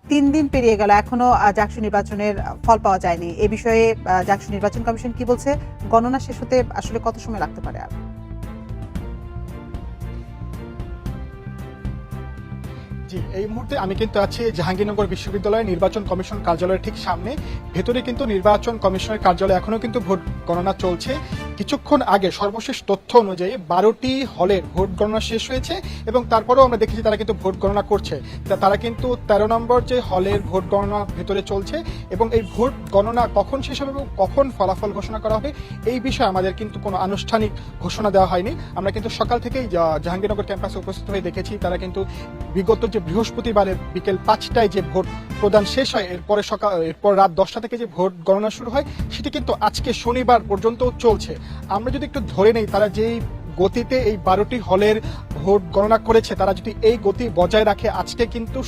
3 দিন পেরিয়ে গেল, এখনো জাকসু নির্বাচনের ফল পাওয়া যায়নি। এ বিষয়ে জাকসু নির্বাচন কমিশন কি বলছে? গণনা শেষ হতে আসলে কত সময় লাগতে পারে আর? জি, এই মুহূর্তে আমি কিন্তু আছি জাহাঙ্গীরনগর বিশ্ববিদ্যালয়ের নির্বাচন কমিশন কার্যালয়ের ঠিক সামনে। ভেতরে কিন্তু নির্বাচন কমিশনের কার্যালয় এখনো কিন্তু ভোট গণনা চলছে। কিছুক্ষণ আগে সর্বশেষ তথ্য অনুযায়ী 12টি হলের ভোট গণনা শেষ হয়েছে এবং তারপরেও আমরা দেখেছি তারা কিন্তু ভোট গণনা করছে। তারা কিন্তু 13 নম্বর যে হলের ভোট গণনা ভেতরে চলছে এবং এই ভোট গণনা কখন শেষ হবে এবং কখন ফলাফল ঘোষণা করা হবে এই বিষয়ে আমাদের কিন্তু কোনো আনুষ্ঠানিক ঘোষণা দেওয়া হয়নি। আমরা কিন্তু সকাল থেকেই জাহাঙ্গীরনগর ক্যাম্পাসে উপস্থিত হয়ে দেখেছি তারা কিন্তু বিগত যে বৃহস্পতিবারের বিকেল 5টায় যে ভোট প্রদান শেষ হয়, এরপর রাত 10টা থেকে যে ভোট গণনা শুরু হয় সেটি কিন্তু আজকে শনিবার পর্যন্ত চলছে। আমরা যদি একটু ধরে নেই তারা যেই গতিতে এই 12টি হলের ভোট গণনা করেছে, তারা যদি এই গতি বজায় রাখে আজকে কিন্তু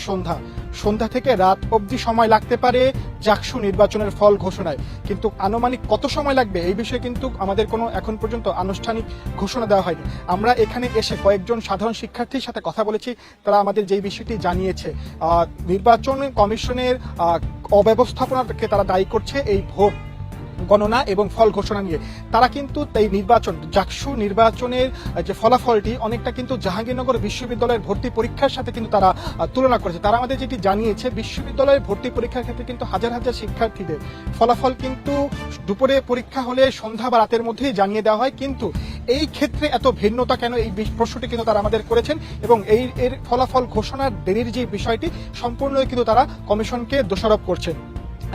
সন্ধ্যা থেকে রাত অবধি সময় লাগতে পারে জাকসু নির্বাচনের ফল ঘোষণায়। কিন্তু আনুমানিক কত সময় লাগবে এই বিষয়ে কিন্তু আমাদের কোনো এখন পর্যন্ত আনুষ্ঠানিক ঘোষণা দেওয়া হয়নি। আমরা এখানে এসে কয়েকজন সাধারণ শিক্ষার্থীর সাথে কথা বলেছি, তারা আমাদের যেই বিষয়টি জানিয়েছে নির্বাচন কমিশনের অব্যবস্থাপনাকে তারা দায়ী করছে এই ভোট গণনা এবং ফল ঘোষণা নিয়ে। তারা কিন্তু এই জাকসু নির্বাচনের যে ফলাফলটি অনেকটা কিন্তু জাহাঙ্গীরনগর বিশ্ববিদ্যালয়ের ভর্তি পরীক্ষার সাথে কিন্তু তারা তুলনা করেছে। তারা আমাদের যেটি জানিয়েছে বিশ্ববিদ্যালয়ের ভর্তি পরীক্ষার ক্ষেত্রে কিন্তু হাজার হাজার শিক্ষার্থীদের ফলাফল কিন্তু দুপুরে পরীক্ষা হলে সন্ধ্যা বা রাতের মধ্যেই জানিয়ে দেওয়া হয়, কিন্তু এই ক্ষেত্রে এত ভিন্নতা কেন, এই প্রশ্নটি কিন্তু তারা আমাদের করেছেন এবং এর ফলাফল ঘোষণার দেরির যে বিষয়টি সম্পূর্ণই কিন্তু তারা কমিশনকে দোষারোপ করছেন।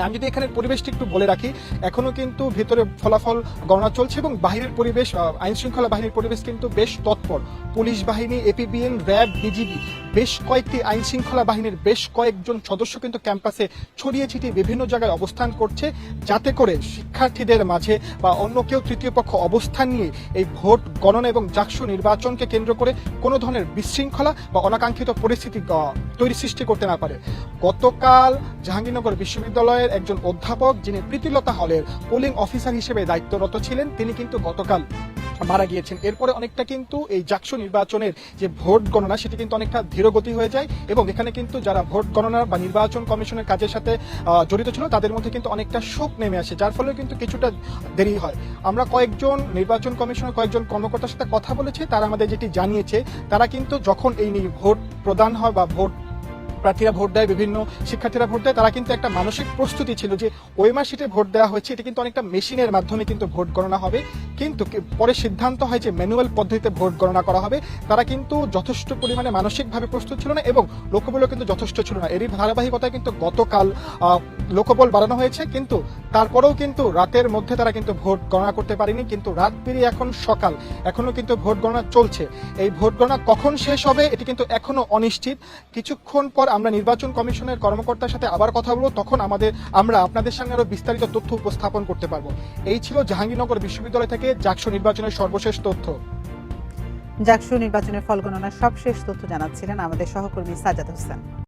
আমি যদি এখানে পরিবেশটি একটু বলে রাখি, এখনো কিন্তু ভেতরে ফলাফল গণনা চলছে এবং বাহিরের পরিবেশ, আইন শৃঙ্খলা বাহিনীর পরিবেশ কিন্তু বেশ তৎপর। পুলিশ বাহিনী, এপিবিএন, র্যাব, বিজিবি, বেশ কয়েকটি আইন শৃঙ্খলা বাহিনীর বেশ কয়েকজন সদস্য কিন্তু ক্যাম্পাসে ছড়িয়ে ছিটিয়ে বিভিন্ন জায়গায় অবস্থান করছে, যাতে করে শিক্ষার্থীদের মাঝে বা অন্য কেউ তৃতীয় পক্ষ অবস্থান নিয়ে এই ভোট গণনা এবং জাকসু নির্বাচনকে কেন্দ্র করে কোনো ধরনের বিশৃঙ্খলা বা অনাকাঙ্ক্ষিত পরিস্থিতি সৃষ্টি করতে না পারে। গতকাল জাহাঙ্গীরনগর বিশ্ববিদ্যালয়ের একজন অধ্যাপক, যিনি প্রীতিলতা হলের পোলিং অফিসার হিসেবে দায়িত্বরত ছিলেন, তিনি কিন্তু গতকাল মারা গিয়েছেন। এরপরে অনেকটা কিন্তু এই জাকসু নির্বাচনের যে ভোট গণনা সেটি কিন্তু অনেকটা ধীরগতি হয়ে যায় এবং এখানে কিন্তু যারা ভোট গণনা বা নির্বাচন কমিশনের কাজের সাথে জড়িত ছিল তাদের মধ্যে কিন্তু অনেকটা শোক নেমে আসে, যার ফলে কিন্তু কিছুটা দেরি হয়। আমরা কয়েকজন নির্বাচন কমিশনের কয়েকজন কর্মকর্তার সাথে কথা বলেছি, তারা আমাদের যেটি জানিয়েছে তারা কিন্তু যখন এই ভোট প্রদান হয় বা প্রার্থীরা ভোট দেয়, বিভিন্ন শিক্ষার্থীরা ভোট দেয়, তারা কিন্তু একটা মানসিক প্রস্তুতি ছিল যে ওএমআর শিটে ভোট দেওয়া হয়েছে, এটা কিন্তু অনেকটা মেশিনের মাধ্যমে কিন্তু ভোট গণনা হবে, কিন্তু পরে সিদ্ধান্ত হয় যে ম্যানুয়াল পদ্ধতিতে ভোট গণনা করা হবে। তারা কিন্তু যথেষ্ট পরিমাণে মানসিকভাবে প্রস্তুত ছিল না এবং লোকবলও কিন্তু যথেষ্ট ছিল না। এরই ধারাবাহিকতায় কিন্তু গতকাল লোকবল বাড়ানো হয়েছে, কিন্তু তারপরেও কিন্তু রাতের মধ্যে তারা কিন্তু ভোট গণনা করতে পারেনি। কিন্তু রাত পেরিয়ে এখন সকাল, এখনো কিন্তু ভোট গণনা চলছে। এই ভোট গণনা কখন শেষ হবে এটি কিন্তু এখনো অনিশ্চিত। কিছুক্ষণ পর আমরা নির্বাচন কমিশনের কর্মকর্তার সাথে আবার কথা বলবো, তখন আমরা আপনাদের সামনে আরো বিস্তারিত তথ্য উপস্থাপন করতে পারবো। এই ছিল জাহাঙ্গীরনগর বিশ্ববিদ্যালয় থেকে জাকসু নির্বাচনের সর্বশেষ তথ্য। জাকসু নির্বাচনের ফল গণনার সবশেষ তথ্য জানাচ্ছিলেন আমাদের সহকর্মী সাজ্জাদ হোসেন।